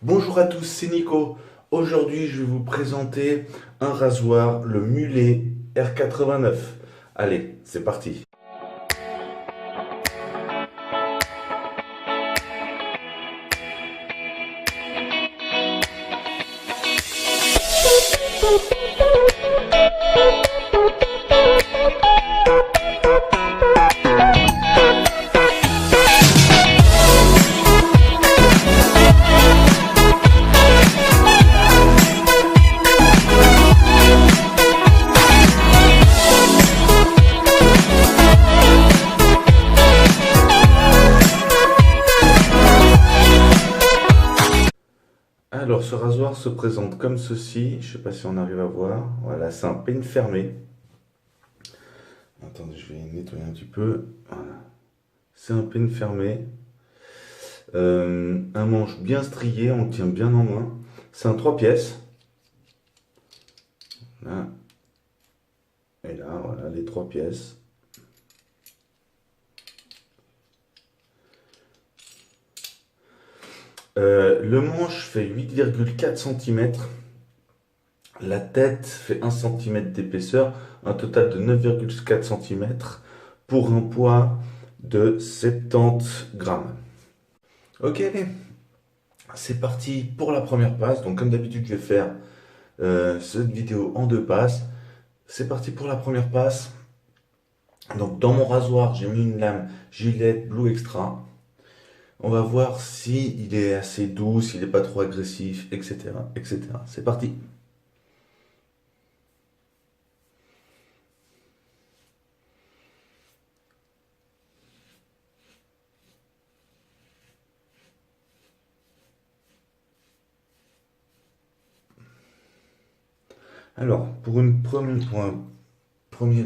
Bonjour à tous, c'est Nico. Aujourd'hui, je vais vous présenter un rasoir, le Mulet R89. Allez, c'est parti. Alors, ce rasoir se présente comme ceci. Je ne sais pas si on arrive à voir. Voilà, c'est un peigne fermé. Attendez, je vais nettoyer un petit peu. Voilà. C'est un peigne fermé. Un manche bien strié, on le tient bien en main. C'est un 3 pièces. Là. Et là, voilà, les 3 pièces. Le manche fait 8,4 cm. La tête fait 1 cm d'épaisseur, un total de 9,4 cm pour un poids de 70 grammes. Ok, allez, c'est parti pour la première passe. Donc, comme d'habitude, je vais faire cette vidéo en deux passes. C'est parti pour la première passe. Donc, dans mon rasoir, j'ai mis une lame Gillette Blue Extra. On va voir si il est assez doux, s'il n'est pas trop agressif, etc., etc. C'est parti. Alors, premier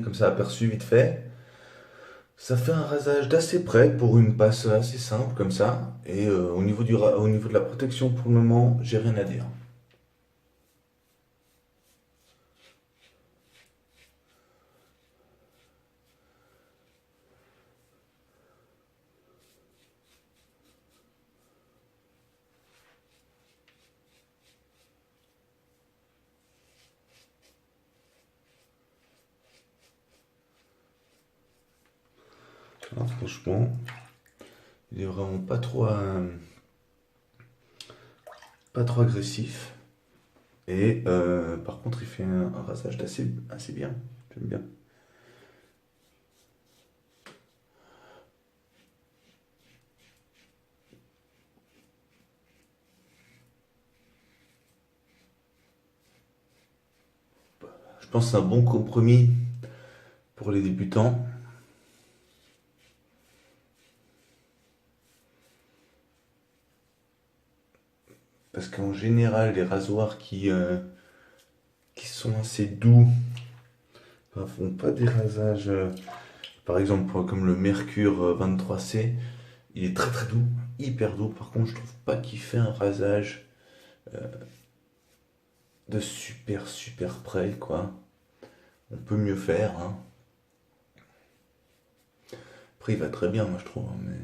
comme ça aperçu vite fait, ça fait un rasage d'assez près pour une passe assez simple comme ça. Et au niveau de la protection pour le moment, j'ai rien à dire. Alors, franchement, il est vraiment pas trop agressif. Et par contre, il fait un rasage assez bien. J'aime bien. Je pense que c'est un bon compromis pour les débutants. Parce qu'en général, les rasoirs qui sont assez doux, enfin, font pas des rasages. Par exemple, comme le Mercure 23C, il est très très doux, hyper doux. Par contre, je trouve pas qu'il fait un rasage de super près, quoi. On peut mieux faire, hein. Après, il va très bien, moi je trouve, hein, mais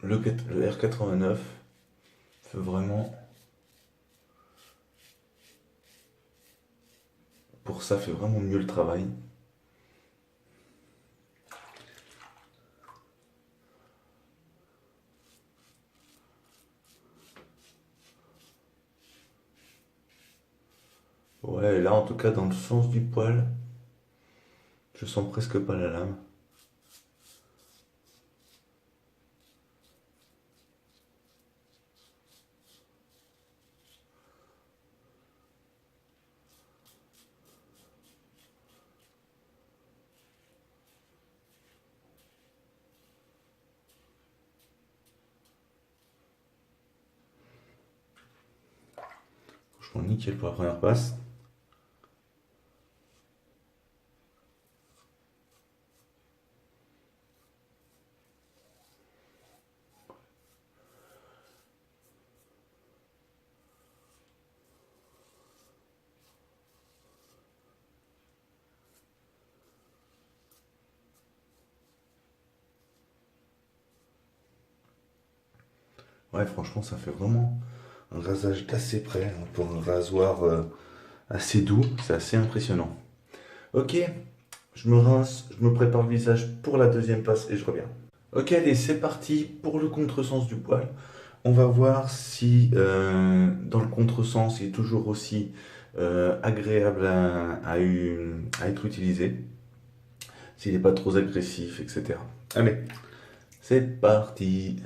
le R89 fait vraiment, pour ça, fait vraiment mieux le travail. Ouais, et là, en tout cas, dans le sens du poil, je sens presque pas la lame. Franchement, nickel pour la première passe. Ouais, franchement, ça fait vraiment un rasage d'assez près hein, pour un rasoir assez doux. C'est assez impressionnant. Ok, je me rince, je me prépare le visage pour la deuxième passe et je reviens. Ok, allez, c'est parti pour le contresens du poil. On va voir si dans le contresens il est toujours aussi agréable à être utilisé, s'il n'est pas trop agressif, etc. Allez, c'est parti.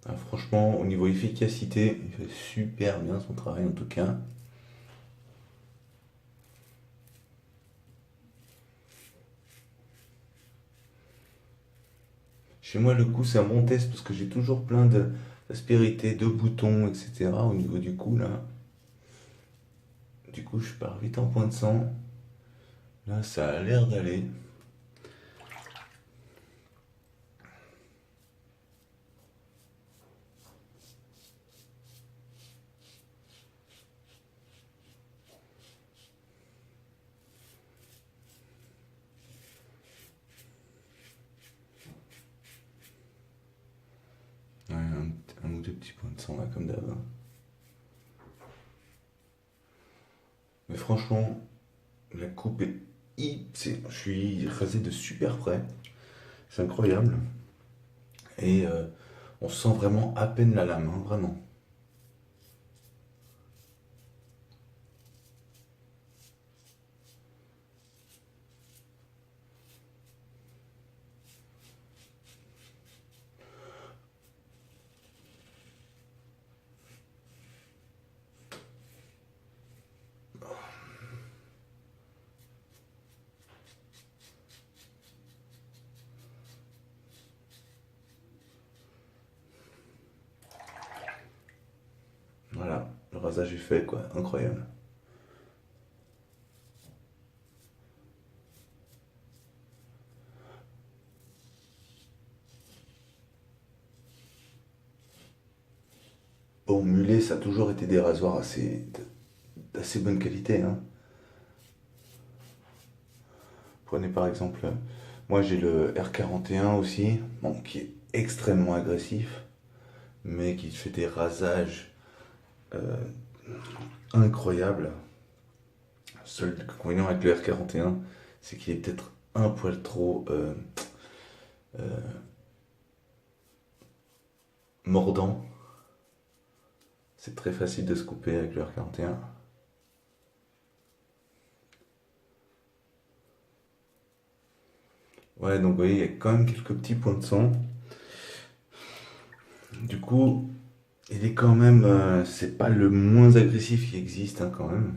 Ah, franchement, au niveau efficacité, il fait super bien son travail en tout cas. Chez moi, le cou, c'est un bon test parce que j'ai toujours plein d'aspérités, de boutons, etc. au niveau du cou là. Du coup, je pars vite en point de sang. Là, ça a l'air d'aller. Ouais, un ou deux petits points de sang là, comme d'hab, hein. Mais franchement, la coupe est je suis rasé de super près. C'est incroyable. Et on sent vraiment à peine la lame, hein, vraiment. Voilà, le rasage est fait, quoi. Incroyable. Bon, Mulet, ça a toujours été des rasoirs d'assez bonne qualité, hein. Prenez par exemple, moi j'ai le R41 aussi, bon, qui est extrêmement agressif, mais qui fait des rasages euh, incroyables. Seul inconvénient avec le R41, c'est qu'il est peut-être un poil trop euh, mordant. C'est très facile de se couper avec le R41. Ouais, donc vous voyez, il y a quand même quelques petits points de sang. Du coup, il est quand même, c'est pas le moins agressif qui existe hein, quand même,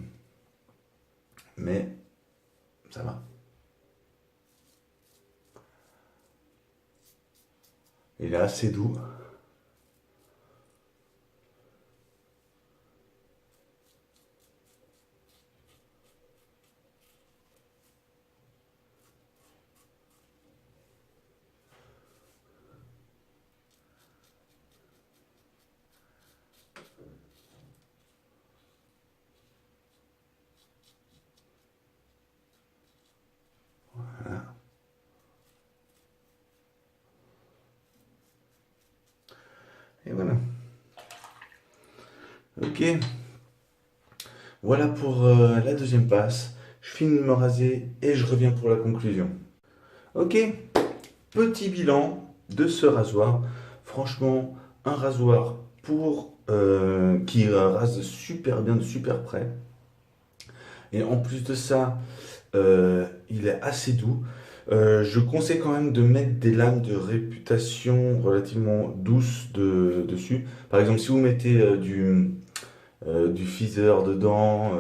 mais ça va. Il est assez doux. Voilà. Et voilà. Ok, voilà pour la deuxième passe. Je finis de me raser et je reviens pour la conclusion. Ok, petit bilan de ce rasoir. Franchement, un rasoir qui rase super bien de super près. Et en plus de ça, il est assez doux. Je conseille quand même de mettre des lames de réputation relativement douces dessus. Par exemple, si vous mettez du Feather dedans,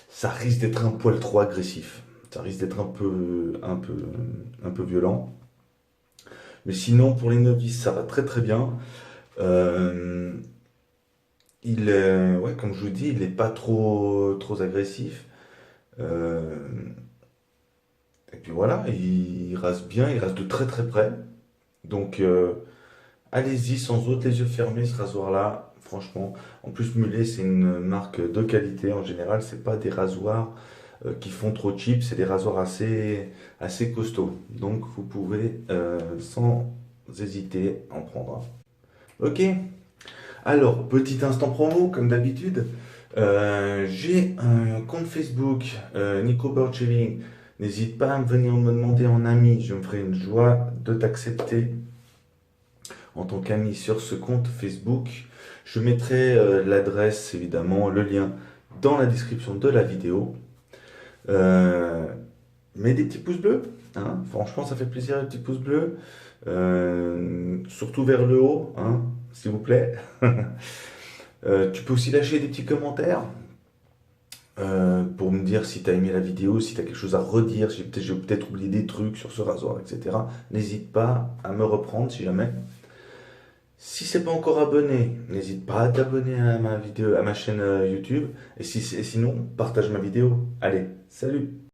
ça risque d'être un poil trop agressif. Ça risque d'être un peu violent. Mais sinon, pour les novices, ça va très très bien. Euh, ouais, comme je vous dis, il n'est pas trop agressif. Euh, et puis voilà, il rase bien, il rase de très très près. Donc allez-y sans autre les yeux fermés, ce rasoir-là. franchement. En plus, Mulet, c'est une marque de qualité en général. C'est pas des rasoirs qui font trop cheap, c'est des rasoirs assez costauds. Donc, vous pouvez sans hésiter en prendre un. Ok. Alors, petit instant promo, comme d'habitude. J'ai un compte Facebook, Nico Burcheving. N'hésite pas à venir me demander en ami. Je me ferai une joie de t'accepter en tant qu'ami sur ce compte Facebook. Je mettrai l'adresse, évidemment, le lien dans la description de la vidéo. Euh, Mets des petits pouces bleus, hein. Franchement, ça fait plaisir les petits pouces bleus. Surtout vers le haut, hein, s'il vous plaît. Tu peux aussi lâcher des petits commentaires pour me dire si tu as aimé la vidéo, si tu as quelque chose à redire, si j'ai peut-être oublié des trucs sur ce rasoir, etc. N'hésite pas à me reprendre si jamais. Si c'est pas encore abonné, n'hésite pas à t'abonner à ma vidéo, à ma chaîne YouTube. Et sinon, partage ma vidéo. Allez, salut!